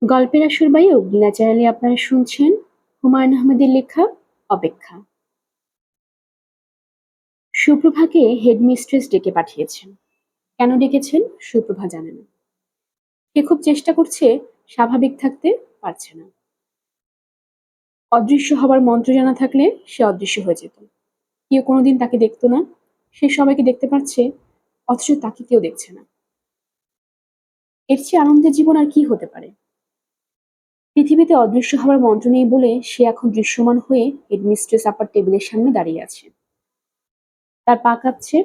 গল্পের আসর বাই অগ্নি চ্যানেলে আপনারা শুনছেন হুমায়ুন আহমেদের লেখা অপেক্ষা। সুপ্রভাকে হেডমিস্ট্রেস ডেকে পাঠিয়েছেন। কেন ডেকেছেন সুপ্রভা জানে না। সে খুব চেষ্টা করছে, স্বাভাবিক থাকতে পারছে না। অদৃশ্য হবার মন্ত্র জানা থাকলে সে অদৃশ্য হয়ে যেত। কেউ কোনোদিন তাকে দেখতো না। সে সবাইকে দেখতে পাচ্ছে, অথচ তাকে কেউ দেখছে না। এর চেয়ে আনন্দের জীবন আর কি হতে পারে? পৃথিবীতে অদৃশ্য হবার মন্ত্র নেই বলে সে এখন দৃশ্যমান হয়ে হেডমিস্ট্রেস আপার টেবিলের সামনে দাঁড়িয়ে আছে। তার পা কাঁপছে,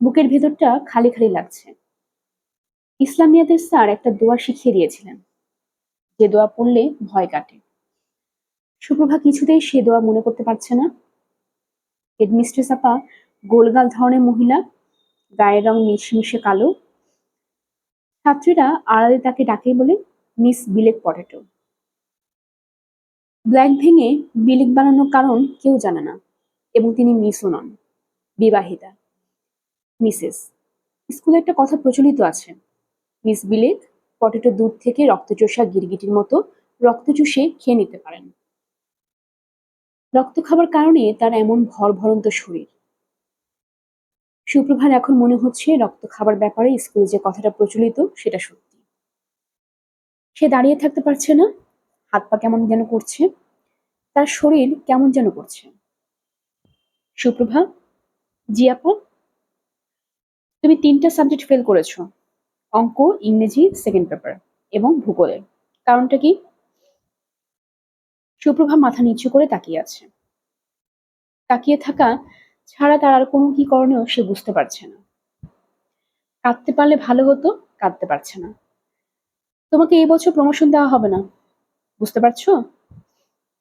বুকের ভেতরটা খালি খালি লাগছে। ইসলামিয়াতের স্যার একটা দোয়া শিখিয়ে দিয়েছিলেন, যে দোয়া পড়লে ভয় কাটে। সুপ্রভা কিছুতেই সে দোয়া মনে করতে পারছে না। হেডমিস্ট্রেস আপা গোলগাল ধরনের মহিলা, গায়ের রং মিশমিশে কালো। ছাত্রীরা আড়ালে তাকে ডাকে বলে মিস বিলেক পটেটো। ব্ল্যাক ভেঙে বিলেক বানানোর কারণ কেউ জানে না, এবং তিনি মিসও নন, বিবাহিতা, মিসেস। স্কুলে একটা কথা প্রচলিত আছে, মিস বিলেক পটেটো দূর থেকে রক্তচোষা গিরগিটির মতো রক্ত চুষে খেয়ে নিতে পারেন। রক্ত খাবার কারণে তার এমন ভরভরন্ত শরীর। সুপ্রভার এখন মনে হচ্ছে রক্ত খাবার ব্যাপারে স্কুলে যে কথাটা প্রচলিত সেটা সত্যি। সে দাঁড়িয়ে থাকতে পারছে না, হাত পা কেমন যেন করছে, তার শরীর কেমন যেন করছে। সুপ্রভা, জি আপা। তুমি 3টা সাবজেক্ট ফেল করেছো, অঙ্ক, ইংরেজি সেকেন্ড পেপার এবং ভূগোলে। কারণটা কি? সুপ্রভা মাথা নিচু করে তাকিয়ে আছে। তাকিয়ে থাকা ছাড়া তার আর কোনো কি করণীয় সে বুঝতে পারছে না। কাঁদতে পারলে ভালো হতো, কাঁদতে পারছে না। তোমাকে এই বছর প্রমোশন দেওয়া হবে না, বুঝতে পারছো?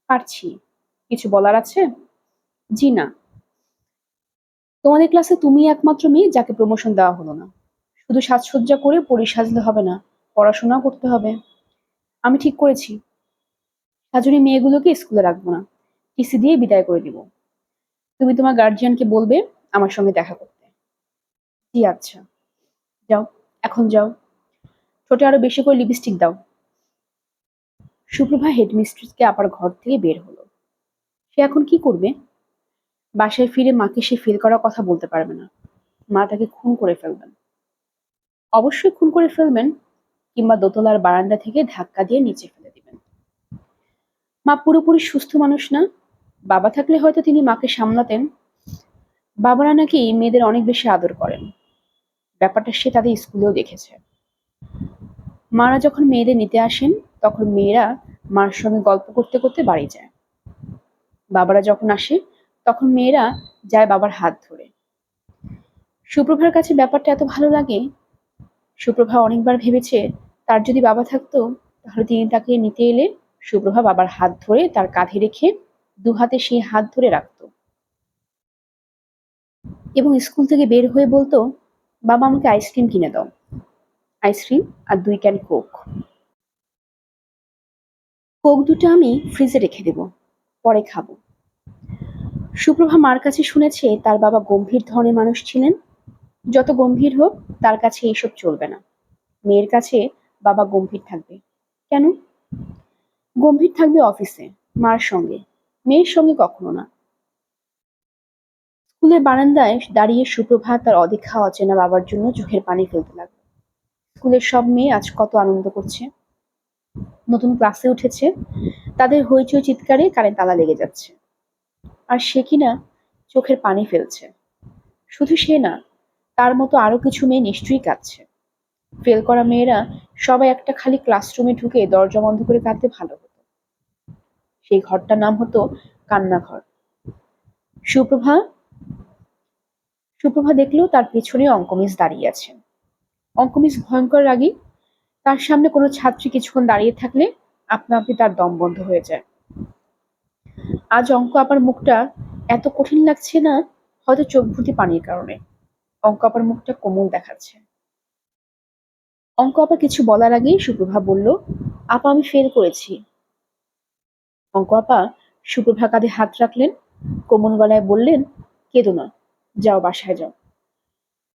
পারছি। কিছু বলার আছে? জি না। তোমাদের ক্লাসে তুমি একমাত্র মেয়ে যাকে প্রমোশন দেওয়া হলো না। শুধু সাজসজ্জা করে পরী সাজলে হবে না, পড়াশোনাও করতে হবে। আমি ঠিক করেছি, সাজুরি মেয়েগুলোকে স্কুলে রাখবো না, টিসি দিয়ে বিদায় করে দিব। তুমি তোমার গার্জিয়ানকে বলবে আমার সঙ্গে দেখা করতে। জি আচ্ছা, যাও, এখন যাও। ঠোঁটে আরো বেশি করে লিপস্টিক দাও। সুপ্রভা হেডমিস্ট্রেসকে আবার ঘর থেকে বের হলো। সে এখন কি করবে? বাসায় ফিরে মাকে সে ফেল করার কথা বলতে পারবে না। মা তাকে খুন করে ফেলবেন। অবশ্যই খুন করে ফেলবেন, কিংবা দোতলার বারান্দা থেকে ধাক্কা দিয়ে নিচে ফেলে দিবেন। মা পুরোপুরি সুস্থ মানুষ না। বাবা থাকলে হয়তো তিনি মাকে সামলাতেন। বাবারা নাকি মেয়েদের অনেক বেশি আদর করেন। ব্যাপারটা সে তাদের স্কুলেও দেখেছে। মারা যখন মেয়েদের নিতে আসেন, তখন মেয়েরা মার সঙ্গে গল্প করতে করতে বাড়ি যায়। বাবারা যখন আসে, তখন মেয়েরা যায় বাবার হাত ধরে। সুপ্রভার কাছে ব্যাপারটা এত ভালো লাগে। সুপ্রভা অনেকবার ভেবেছে, তার যদি বাবা থাকতো, তাহলে তিনি তাকে নিতে এলে সুপ্রভা বাবার হাত ধরে তার কাঁধে রেখে দু হাতে সেই হাত ধরে রাখতো, এবং স্কুল থেকে বের হয়ে বলতো, বাবা আমাকে আইসক্রিম কিনে দাও। আইসক্রিম আর 2 ক্যান কোক। কোক দুটো আমি ফ্রিজে রেখে দেব, পরে খাবো। সুপ্রভা মার কাছে শুনেছে তার বাবা গম্ভীর ধরনের মানুষ ছিলেন। যত গম্ভীর হোক, তার কাছে এইসব চলবে না। মেয়ের কাছে বাবা গম্ভীর থাকবে কেন? গম্ভীর থাকবে অফিসে, মার সঙ্গে, মেয়ের সঙ্গে কখনো না। স্কুলের বারান্দায় দাঁড়িয়ে সুপ্রভা তার অদেখা অচেনা বাবার জন্য চোখের পানি ফেলতে লাগলো। স্কুলের সব মেয়ে আজ কত আনন্দ করছে, নতুন ক্লাসে উঠেছে, তাদের হইচই চিৎকারে কানে তালা লেগে যাচ্ছে। আর সে কিনা চোখের পানি ফেলছে। শুধু সে না, তার মতো আরো কিছু মেয়ে নিশ্চয়ই কাঁদছে। ফেল করা মেয়েরা সবাই একটা খালি ক্লাসরুমে ঢুকে দরজা বন্ধ করে কাঁদতে ভালো হতো। সেই ঘরটার নাম হতো কান্নাঘর। সুপ্রভা সুপ্রভা দেখলো তার পেছনে অঙ্ক মিস দাঁড়িয়ে আছে। অঙ্ক মিস ভয়ঙ্কর রাগী। তার সামনে কোনো ছাত্রী কিছুক্ষণ দাঁড়িয়ে থাকলে আপনা আপনি তার দম বন্ধ হয়ে যায়। আজ অঙ্ক আপার মুখটা এত কঠিন লাগছে না, হয়তো চোখ ভর্তি পানির কারণে। অঙ্ক আপার মুখটা কোমল দেখাচ্ছে। অঙ্ক আপা কিছু বলার আগেই সুপ্রভা বলল, আপা আমি ফেল করেছি। অঙ্ক আপা সুপ্রভা কাঁধে হাত রাখলেন, কোমল গলায় বললেন, কেঁদো না, যাও বাসায় যাও।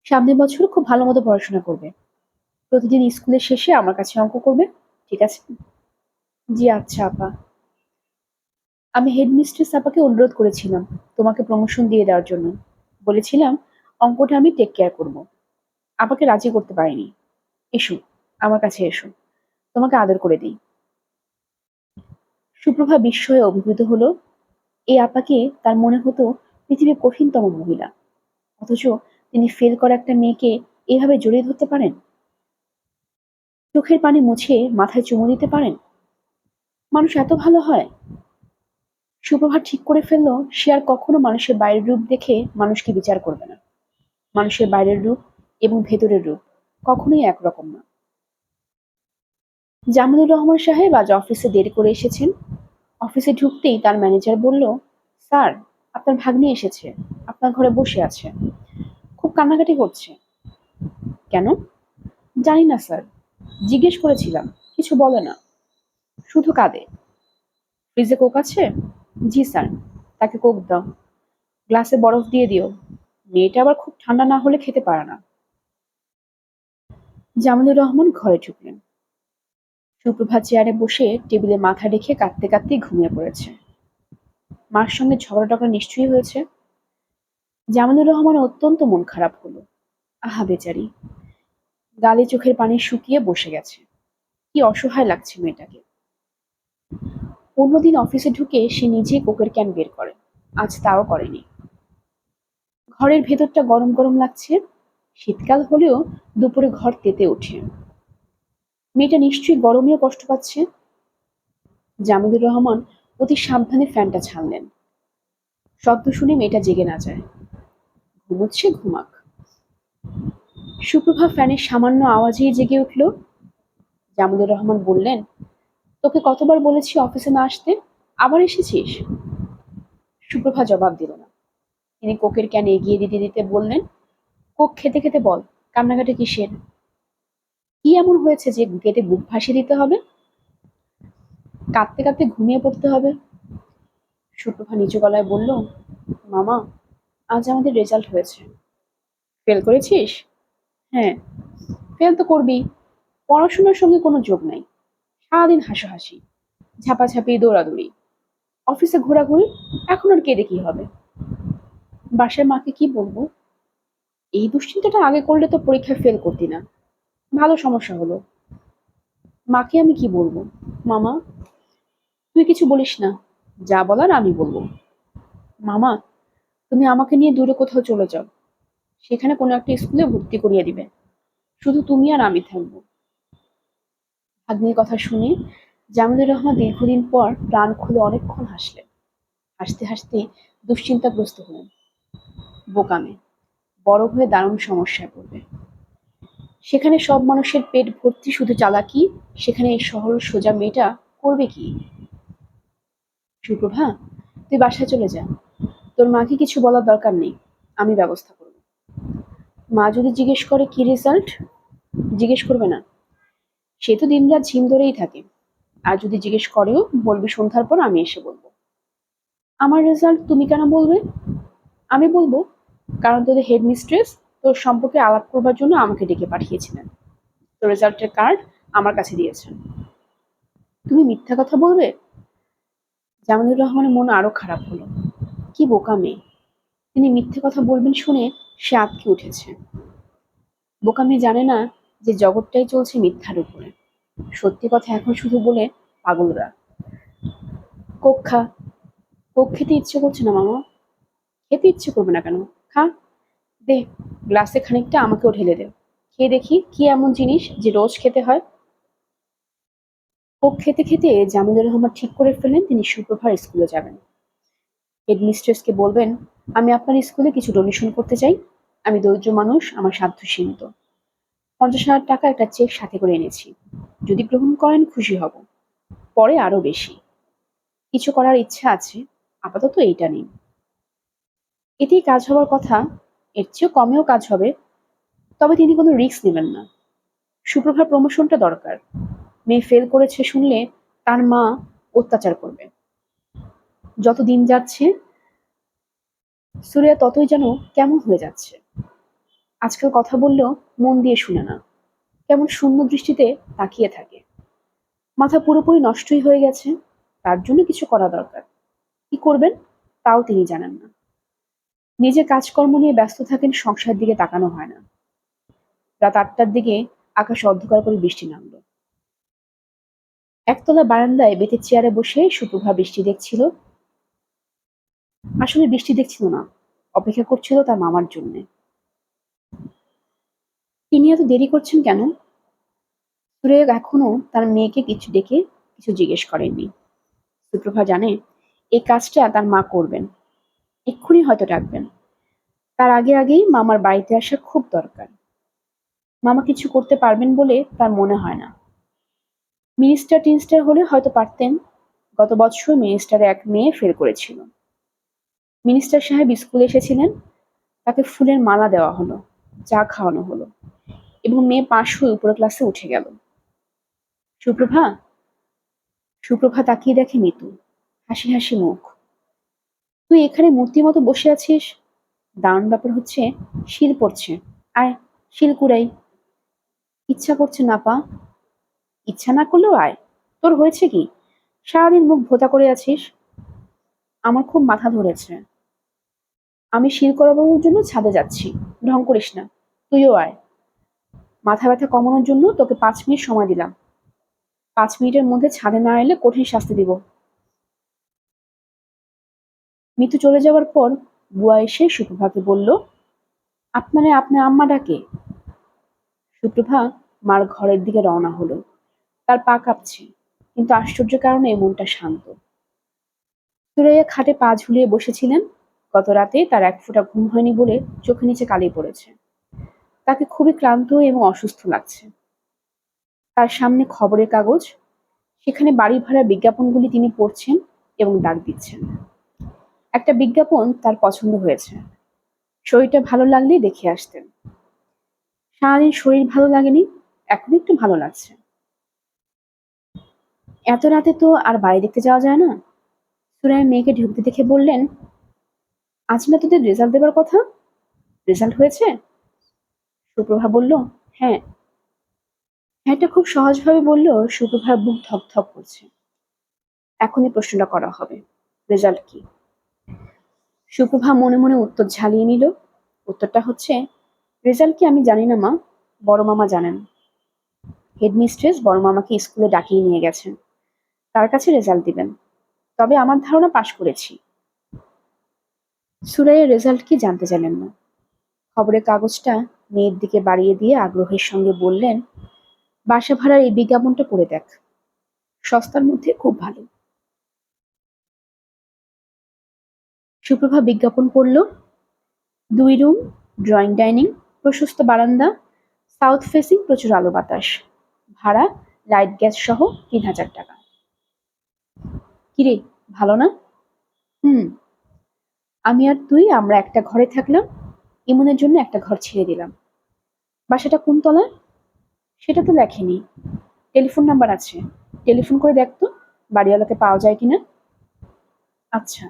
সামনের বছর খুব ভালো মতো পড়াশোনা করবে। প্রতিদিন স্কুলের শেষে আমার কাছে অঙ্ক করবে। ঠিক আছে? জি আচ্ছা আপা। আমি হেডমিস্ট্রেস আপাকে অনুরোধ করেছিলাম তোমাকে প্রমোশন দিয়ে দেওয়ার জন্য। বলেছিলাম অঙ্কটা আমি টেক কেয়ার করব। আপাকে রাজি করতে পারিনি। এসো, আমার কাছে এসো, তোমাকে আদর করে দিই। সুপ্রভা বিস্ময়ে অভিভূত হলো। এই আপাকে তার মনে হতো পৃথিবীর কঠিনতম মহিলা, অথচ তিনি ফেল করা একটা মেয়েকে এভাবে জড়িয়ে ধরতে পারেন, চোখের পানি মুছে মাথায় চুমু দিতে পারেন। মানুষ এত ভালো হয়? সুপ্রভা ঠিক করে ফেললো সে আর কখনো মানুষের বাইরের রূপ দেখে মানুষকে বিচার করবে না। মানুষের বাইরের রূপ এবং ভেতরের রূপ কখনোই একরকম না। জামিলুর রহমান সাহেব আজ অফিসে দেরি করে এসেছেন। অফিসে ঢুকতেই তার ম্যানেজার বলল, স্যার, আপনার ভাগ্নি এসেছে, আপনার ঘরে বসে আছে, খুব কান্নাকাটি করছে। কেন? জানি না স্যার, জিজ্ঞেস করেছিলাম, কিছু বলে না, শুধু কাঁদে। ফ্রিজে কোক আছে? জি স্যার। তাকে কোক দাও, গ্লাসে বরফ দিয়ে দিও, মেয়েটা আবার খুব ঠান্ডা না হলে খেতে পারে না। জামিলুর রহমান ঘরে ঢুকলেন। সুপ্রভা চেয়ারে বসে টেবিলে মাথা রেখে কাঁদতে কাঁদতে ঘুমিয়ে পড়েছে। মার সঙ্গে ঝগড়া টগড়া নিশ্চয়ই হয়েছে। জামিলুর রহমান অত্যন্ত মন খারাপ হলো। আহা বেচারি, গালে চোখের পানি শুকিয়ে বসে গেছে। কি অসহায় লাগছে মেয়েটাকে। অন্যদিন অফিসে ঢুকে সে নিজেই কোকের ক্যান বের করে, আজ তাও করেনি। ঘরের ভেতরটা গরম গরম লাগছে। শীতকাল হলেও দুপুরে ঘর তেতে ওঠে। মেয়েটা নিশ্চয়ই গরমেও কষ্ট পাচ্ছে। জামিলুর রহমান অতি সাবধানে ফ্যানটা ছাড়লেন, শব্দ শুনে মেয়েটা জেগে না যায়। ঘুমোচ্ছে, ঘুমাক। সুপ্রভা ফ্যানের সামান্য আওয়াজেই জেগে উঠল। জামিলুর রহমান বললেন, তোকে কতবার বলেছি অফিসে না আসতে, আবার এসেছিস? সুপ্রভা জবাব দিল না। তিনি কোকের ক্যান এগিয়ে দিতে দিতে বললেন, কোক খেতে খেতে বল, কান্নাকাটি কিসের? কি এমন হয়েছে যে গেটে বুক ভাসিয়ে দিতে হবে, কাঁদতে কাঁদতে ঘুমিয়ে পড়তে হবে? সুপ্রভা নিচু গলায় বলল, মামা, আজ আমাদের রেজাল্ট হয়েছে। ফেল করেছিস? হ্যাঁ। ফেল তো করবি, পড়াশোনার সঙ্গে কোনো যোগ নাই। সারাদিন হাসাহাসি, ঝাপাঝাপি, দৌড়াদৌড়ি, অফিসে ঘোরাঘুরি, এখন আর কেঁদে কি হবে? বাসায় মাকে কি বলবো? এই দুশ্চিন্তাটা আগে করলে তো পরীক্ষায় ফেল করতি না। ভালো সমস্যা হলো। মাকে আমি কি বলবো? মামা, তুই কিছু বলিস না, যা বলার আমি বলবো। মামা, তুমি আমাকে নিয়ে দূরে কোথাও চলে যাও, সেখানে কোনো একটা স্কুলে ভর্তি করিয়ে দিবে, শুধু তুমি আর আমি থাকবো। ভাগ্নির কথা শুনে জামিলুর রহমান দীর্ঘদিন পর প্রাণ খুলে অনেকক্ষণ হাসলেন। হাসতে হাসতে দুশ্চিন্তাগ্রস্ত হলেন। বোকামে, বড় হয়ে দারুণ সমস্যায় পড়বে। সেখানে সব মানুষের পেট ভর্তি শুধু চালাকি, সেখানে এই সহজ সোজা মেয়েটা করবে কি? সুপ্রভা, তুই বাসায় চলে যা, তোর মাকে কিছু বলার দরকার নেই, আমি ব্যবস্থা করব। মা যদি জিজ্ঞেস করে কি রেজাল্ট? জিজ্ঞেস করবে না, সে তো দিনরাত ঝিম ধরেই থাকে। আর যদি জিজ্ঞেস করেও বলবি সন্ধ্যার পর আমি এসে বলবো। আমার রেজাল্ট তুমি কেন বলবে? আমি বলবো, কারণ তোদের হেডমিস্ট্রেস তোর সম্পর্কে আলাপ করবার জন্য আমাকে ডেকে পাঠিয়েছিলেন। তোর রেজাল্টের কার্ড আমার কাছে দিয়েছেন। তুমি মিথ্যা কথা বলবে? জামিলুর রহমানের মন আরো খারাপ হলো। কি বোকা মেয়ে, তিনি মিথ্যে কথা বলবেন শুনে সে আঁতকে উঠেছে। বোকা মেয়ে জানে না যে জগৎটাই চলছে মিথ্যার উপরে। সত্যি কথা এখন শুধু বলে পাগলরা। কোক খা। কোক খেতে ইচ্ছে করছে না মামা? খেতে ইচ্ছে করবে না কেন? খা, দে, গ্লাসে খানিকটা আমাকেও ঢেলে দে, খেয়ে দেখি কি এমন জিনিস যে রোজ খেতে হয়। কোক খেতে খেতে জামিলুর রহমান ঠিক করে ফেললেন তিনি সুপ্রভার স্কুলে যাবেন। হেডমিস্ট্রেসকে বলবেন, আমি আপনার স্কুলে কিছু ডোনেশন করতে চাই। আমি দরিদ্র মানুষ, আমার সাধ্য সীমিত। 50,000 টাকা একটা চেক সাথে করে এনেছি, যদি গ্রহণ করেন খুশি হব, পরে আরো বেশি। কিছু করার ইচ্ছা আছে, আপাতত এইটা নেই। এতেই কাজ হওয়ার কথা, এর চেয়েও কমেও কাজ হবে, তবে তিনি কোনো রিস্ক নেবেন না। সুপ্রভার প্রমোশনটা দরকার। মেয়ে ফেল করেছে শুনলে তার মা অত্যাচার করবে। যত দিন যাচ্ছে সুরিয়া ততই যেন কেমন হয়ে যাচ্ছে। আজকাল কথা বললেও মন দিয়ে শুনে না, কেমন শূন্য দৃষ্টিতে তাকিয়ে থাকে। মাথা পুরোপুরি নষ্টই হয়ে গেছে। তার জন্য কিছু করা দরকার। কি করবেন তাও তিনি জানেন না। নিজের কাজকর্ম নিয়ে ব্যস্ত থাকেন, সংসারের দিকে তাকানো হয় না। রাত ৮টার দিকে আকাশ অন্ধকার করে বৃষ্টি নামলো। একতলা বারান্দায় বেতের চেয়ারে বসে সুপ্রভা বৃষ্টি দেখছিল। আসলে বৃষ্টি দেখছিল না, অপেক্ষা করছিল তার মামার জন্য। তিনি এত দেরি করছেন কেন? সুরেশ এখনো তার মেয়েকে কিছু ডেকে কিছু জিজ্ঞেস করেননি। সুপ্রভা জানে এই কাজটা তার মা করবেন, এক্ষুনি হয়তো ডাকবেন। তার আগে আগেই মামার বাড়িতে আসা খুব দরকার। মামা কিছু করতে পারবেন বলে তার মনে হয় না। মিনিস্টার টিনিস্টার হলে হয়তো পারতেন। গত বছর মিনিস্টারে এক মেয়ে ফেল করেছিল। মিনিস্টার সাহেব স্কুলে এসেছিলেন, তাকে ফুলের মালা দেওয়া হলো, চা খাওয়ানো হলো, এবং মেয়ে পাশ হয়ে উপরের ক্লাসে উঠে গেল। সুপ্রভা সুপ্রভা তাকিয়ে দেখে মিতু, হাসি হাসি মুখ। তুই এখানে মূর্তির মতো বসে আছিস? দারুণ ব্যাপার হচ্ছে, শিল পড়ছে। আয়, শিল কুড়াই। ইচ্ছা করছে না পা। ইচ্ছা না করলেও আয়। তোর হয়েছে কি? সারাদিন মুখ ভোতা করে আছিস। আমার খুব মাথা ধরেছে। আমি শিল করানোর জন্য ছাদে যাচ্ছি। ঢং করিস না, তুইও আয়। মাথা ব্যথা কমানোর জন্য তোকে ৫ মিনিট সময় দিলাম। ৫ মিনিটের মধ্যে ছাদে না এলে কঠিন শাস্তি দিব। মিতু চলে যাওয়ার পর বুয়া এসে সুপ্রভাকে বলল, আপনার আম্মা ডাকে। সুপ্রভা মার ঘরের দিকে রওনা হলো। তার পা কাঁপছে, কিন্তু আশ্চর্য কারণে মনটা শান্ত। সুরাইয়া খাটে পা ঝুলিয়ে বসেছিলেন। গত রাতে তার এক ফোঁটা ঘুম হয়নি বলে চোখে নিচে কালি পড়েছে। তাকে খুবই ক্লান্ত এবং অসুস্থ লাগছে। তার সামনে খবরের কাগজ, সেখানে বাড়ি ভাড়ার বিজ্ঞাপনগুলি তিনি পড়ছেন এবং দাগ দিচ্ছেন। একটা বিজ্ঞাপন তার পছন্দ হয়েছে। শরীরটা ভালো লাগলেই দেখে আসতেন। সারাদিন শরীর ভালো লাগেনি, এখন একটু ভালো লাগছে। এত রাতে তো আর বাড়ি দেখতে যাওয়া যায় না। সুরাইয়া মেয়েকে ঢুকতে দেখে বললেন, আজ না তোদের রেজাল্ট দেবার কথা? রেজাল্ট হয়েছে? সুপ্রভা বলল, হ্যাঁ। হ্যাঁটা খুব সহজভাবে বলল। সুপ্রভার বুক ধকধক করছে। এখনই প্রশ্নটা করা হবে, রেজাল্ট কি? সুপ্রভা মনে মনে উত্তর ঝালিয়ে নিল। উত্তরটা হচ্ছে, রেজাল্ট কি আমি জানি না মা, বড় মামা জানেন। হেডমিস্ট্রেস বড় মামাকে স্কুলে ডাকিয়ে নিয়ে গেছেন, তার কাছে রেজাল্ট দিবেন। তবে আমার ধারণা পাশ করেছি। সুরাইয়ের রেজাল্ট কি জানতে চাইলেন না। খবরের কাগজটা মেয়ের দিকে বাড়িয়ে দিয়ে আগ্রহের সঙ্গে বললেন, বাসা ভাড়ার এই বিজ্ঞাপনটা পড়ে দেখ, সস্তার মধ্যে খুব ভালো। সুপ্রভা বিজ্ঞাপন পড়ল। ২ রুম, ড্রয়িং ডাইনিং, প্রশস্ত বারান্দা, সাউথ ফেসিং, প্রচুর আলো বাতাস। ভাড়া লাইট গ্যাস সহ ৩,০০০ টাকা। কিরে, ভালো না? হুম। আমি আর তুই আমরা একটা ঘরে থাকলাম, ইমনের জন্য একটা ঘর ছেড়ে দিলাম। বাসাটা কোন তলায়? সেটা তো লেখেনি। টেলিফোন নাম্বার আছে, টেলিফোন করে দেখ তো বাড়িওয়ালাকে পাওয়া যায় কিনা। আচ্ছা,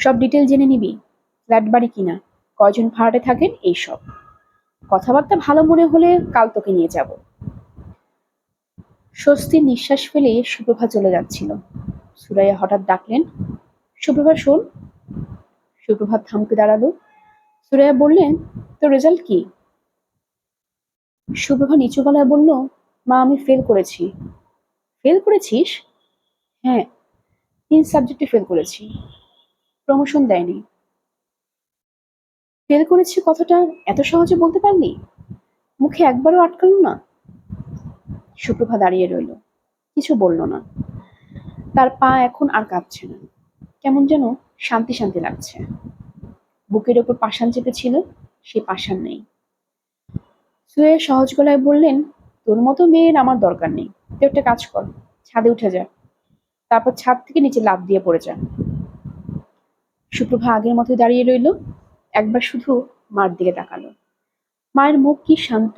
সব ডিটেল জেনে নিবি, ফ্ল্যাট বাড়ি কিনা, কয়জন ভাড়াটে থাকেন, এইসব। কথাবার্তা ভালো মনে হলে কাল তোকে নিয়ে যাব। স্বস্তির নিঃশ্বাস ফেলে সুপ্রভা চলে যাচ্ছিল। সুরাইয়া হঠাৎ ডাকলেন, সুপ্রভা শোন। সুপ্রভা থমকে দাঁড়ালো। সুরাইয়া বললেন, তোর রেজাল্ট কি? সুপ্রভা নিচু গলায় বলল, মা আমি ফেল করেছি। ফেল করেছিস? হ্যাঁ, ৩ সাবজেক্টে ফেল করেছি। প্রমোশন দেয়নি। ফেল করেছি কথাটা এত সহজে বলতে পারলি? মুখে একবারও আটকালো না? সুপ্রভা দাঁড়িয়ে রইল, কিছু বলল না। তার পা এখন আর কাঁপছে না, কেমন যেন শান্তি শান্তি লাগছে। বুকের ওপর পাষাণ চেপেছিল, সে পাষাণ নেই। সুয়ে সহজ গলায় বললেন, তোর মতো মেয়ের আমার দরকার নেই। তুই একটা কাজ কর, ছাদে উঠে যা, তারপর ছাদ থেকে নিচে লাফ দিয়ে পড়ে যা। সুপ্রভা আগের মতোই দাঁড়িয়ে রইল, একবার শুধু মার দিকে তাকালো। মায়ের মুখ কি শান্ত,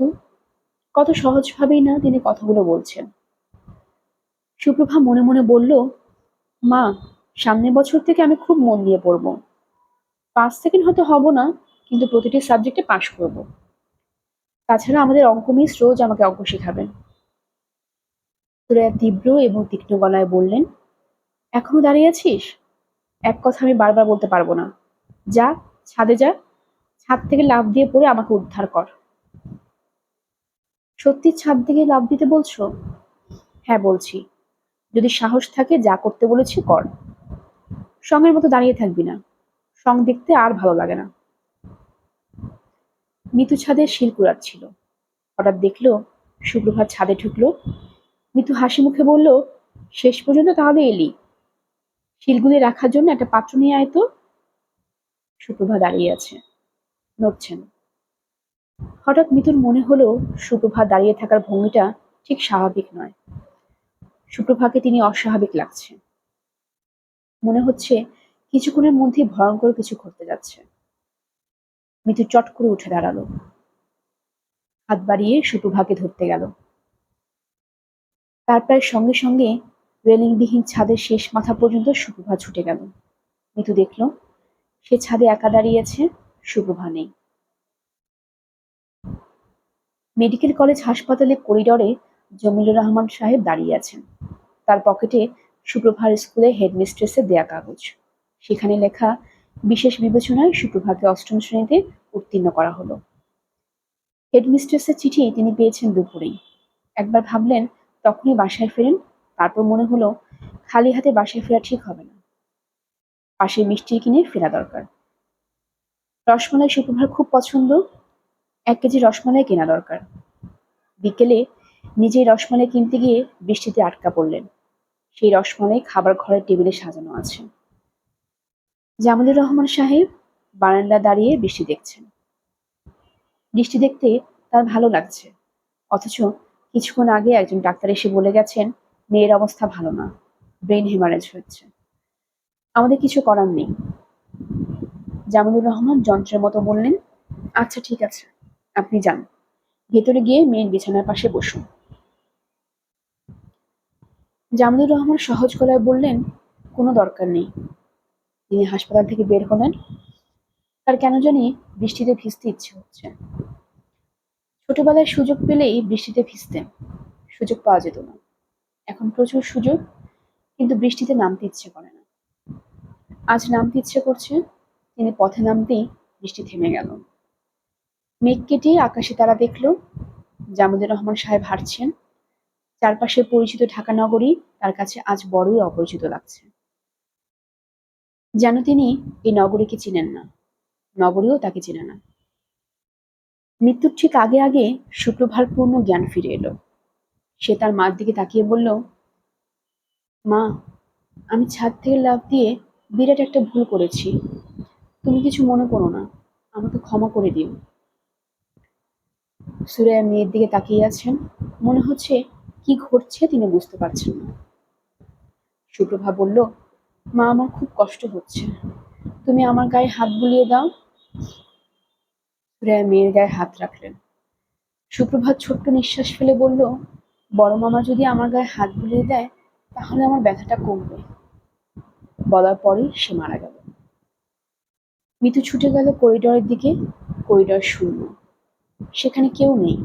কত সহজভাবেই না তিনি কথাগুলো বলছেন। সুপ্রভা মনে মনে বলল, মা, সামনের বছর থেকে আমি খুব মন দিয়ে পড়বো। 5 সেকেন্ড হয়তো হব না, কিন্তু প্রতিটি সাবজেক্টে পাশ করব। তাছাড়া আমাদের অঙ্ক মিস রোজ আমাকে অঙ্ক শেখাবেন। সুরাইয়া তীব্র এবং তীক্ষ্ণ গলায় বললেন, এখনো দাঁড়িয়ে আছিস? এক কথা আমি বারবার বলতে পারবো না। যা, ছাদে যা, ছাদ থেকে লাফ দিয়ে পড়ে আমাকে উদ্ধার কর। সত্যি ছাদ থেকে লাফ দিতে বলছো? হ্যাঁ বলছি। যদি সাহস থাকে যা করতে বলেছি কর। সঙ্গের মতো দাঁড়িয়ে থাকবি না। সং দেখতে আর ভালো লাগে না। মিতু ছাদে শিল কুড়াচ্ছিল। হঠাৎ দেখলো সুপ্রভাত ছাদে ঢুকলো। মিতু হাসি মুখে বলল, শেষ পর্যন্ত তাহলে এলি। শিলগুলি রাখার জন্য একটা পাত্র নিয়ে আয় তো। সুপ্রভা দাঁড়িয়ে আছে, নড়ছেন। হঠাৎ মিতুর মনে হলো সুপ্রভা দাঁড়িয়ে থাকার ভঙ্গিটা ঠিক স্বাভাবিক নয়। সুপ্রভাকে তিনি অস্বাভাবিক লাগছে। মনে হচ্ছে কিছুক্ষণের মধ্যেই ভয়ঙ্কর কিছু ঘটতে যাচ্ছে। মিতু চট করে উঠে দাঁড়ালো, হাত বাড়িয়ে সুপ্রভাকে ধরতে গেল। তার প্রায় সঙ্গে সঙ্গে রেলিংবিহীন ছাদের শেষ মাথা পর্যন্ত সুপ্রভা ছুটে গেল। মিতু দেখল সে ছাদে একা দাঁড়িয়েছে, সুপ্রভা নেই। মেডিকেল কলেজ হাসপাতালে করিডরে জমিলুর রহমান সাহেব দাঁড়িয়ে আছেন। তার পকেটে সুপ্রভার স্কুলে হেডমিস্ট্রেসের দেয়া কাগজ। সেখানে লেখা, বিশেষ বিবেচনায় সুপ্রভাকে অষ্টম শ্রেণীতে উত্তীর্ণ করা হলো। হেডমিস্ট্রেসের চিঠি তিনি পেয়েছেন দুপুরেই। একবার ভাবলেন তখনই বাসায় ফেরেন, তারপর মনে হলো খালি হাতে বাসায় ফেরা ঠিক হবে না। পাশে মিষ্টি কিনে ফেরা দরকার। রসমালাই সুপ্রভার খুব পছন্দ, 1 কেজি রসমালাই কেনা দরকার। বিকেলে নিজেই রসমালাই কিনতে গিয়ে বৃষ্টিতে আটকা পড়লেন। সেই রসমালাই খাবার ঘরের টেবিলে সাজানো আছে। জামিলুর রহমান সাহেব বারান্দা দাঁড়িয়ে বৃষ্টি দেখছেন। বৃষ্টি দেখতে তার ভালো লাগছে, অথচ কিছুক্ষণ আগে একজন ডাক্তার এসে বলে গেছেন মেয়ের অবস্থা ভালো না, ব্রেন হেমারেজ হচ্ছে। আমাদের কিছু করার নেই। জামিলুর রহমান যন্ত্রের মতো বললেন, আচ্ছা ঠিক আছে, আপনি যান, ভেতরে গিয়ে মেয়ের বিছানার পাশে বসুন। জামিলুর রহমান সহজ গলায় বললেন, কোনো দরকার নেই। তিনি হাসপাতাল থেকে বের হলেন। তার কেন জানি বৃষ্টিতে ভিজতে ইচ্ছে হচ্ছে। ছোটবেলায় সুযোগ পেলেই বৃষ্টিতে ভিজতেন, সুযোগ পাওয়া যেত না। এখন প্রচুর সুযোগ, কিন্তু বৃষ্টিতে নামতে ইচ্ছে করে না। আজ নামতে ইচ্ছে করছে। তিনি পথে নামতেই বৃষ্টি থেমে গেল। মেঘ কেটে আকাশে তারা দেখল। জামিলুর রহমান সাহেব হাঁটছেন। চারপাশে পরিচিত ঢাকা নগরী তার কাছে আজ বড়ই অপরিচিত লাগছে। যেন তিনি এই নগরীকে চিনেন না, নগরীও তাকে চেনে না। মৃত্যুর ঠিক আগে আগে সুপ্রভার পূর্ণ জ্ঞান ফিরে এলো। সে তার মার দিকে তাকিয়ে বলল, মা, আমি ছাদ থেকে লাফ দিয়ে বিরাট একটা ভুল করেছি। তুমি কিছু মনে করো না, আমাকে ক্ষমা করে দিও। সুরাইয়া মেয়ের দিকে তাকিয়ে আছেন। মনে হচ্ছে কি ঘটছে তিনি বুঝতে পারছেন না। সুপ্রভা বলল, মা, আমার খুব কষ্ট হচ্ছে, তুমি আমার গায়ে হাত বুলিয়ে দাও। সুরাইয়া মেয়ের গায়ে হাত রাখলেন। সুপ্রভাত ছোট্ট নিঃশ্বাস ফেলে বলল, বড় মামা যদি আমার গায়ে হাত বুলিয়ে দেয় তাহলে আমার ব্যথাটা কমবে। বলার পরেই সে মারা গেল। মিতু ছুটে গেল করিডরের দিকে। করিডর শূন্য, সেখানে কেউ নেই।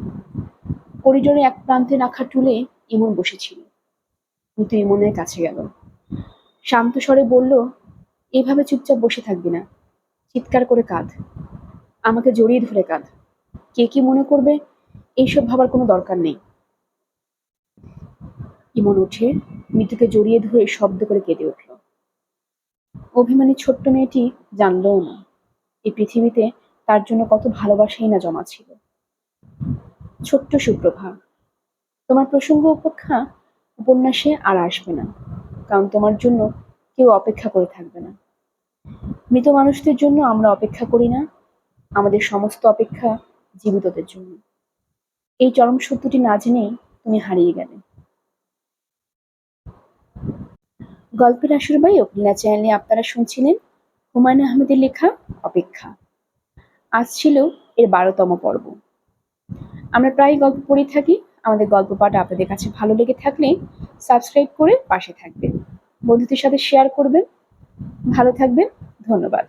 করিডোরে এক প্রান্তে রাখা টুলে ইমন বসেছিল। মিতু ইমনের কাছে গেল, শান্ত স্বরে বলল, এইভাবে চুপচাপ বসে থাকবি না, চিৎকার করে কাঁদ, আমাকে জড়িয়ে ধরে কাঁদ। কে কি মনে করবে এইসব ভাবার কোনো দরকার নেই। ইমন উঠে মিতুকে জড়িয়ে ধরে শব্দ করে কেঁদে উঠল। অভিমানী ছোট্ট মেয়েটি জানলও না এই পৃথিবীতে তার জন্য কত ভালোবাসাই না জমা ছিল। ছোট্ট সুপ্রভা, তোমার প্রসঙ্গ উপন্যাসে আর আসবে না, কারণ তোমার জন্য কেউ অপেক্ষা করে থাকবে না। মৃত মানুষদের জন্য আমরা অপেক্ষা করি না, আমাদের সমস্ত অপেক্ষা জীবিতদের জন্য। এই চরম সত্যটি না জেনেই তুমি হারিয়ে গেলে। গল্পের আসরবাই অগ্নিলা চ্যানেলে আপনারা শুনছিলেন হুমায়ুন আহমেদের লেখা অপেক্ষা। আজ ছিল এর 12তম পর্ব। আমরা প্রায় গল্প পড়ে থাকি। আমাদের গল্প পাঠ আপনাদের কাছে ভালো লেগে থাকলে সাবস্ক্রাইব করে পাশে থাকবেন, বন্ধুদের সাথে শেয়ার করবেন। ভালো থাকবেন, ধন্যবাদ।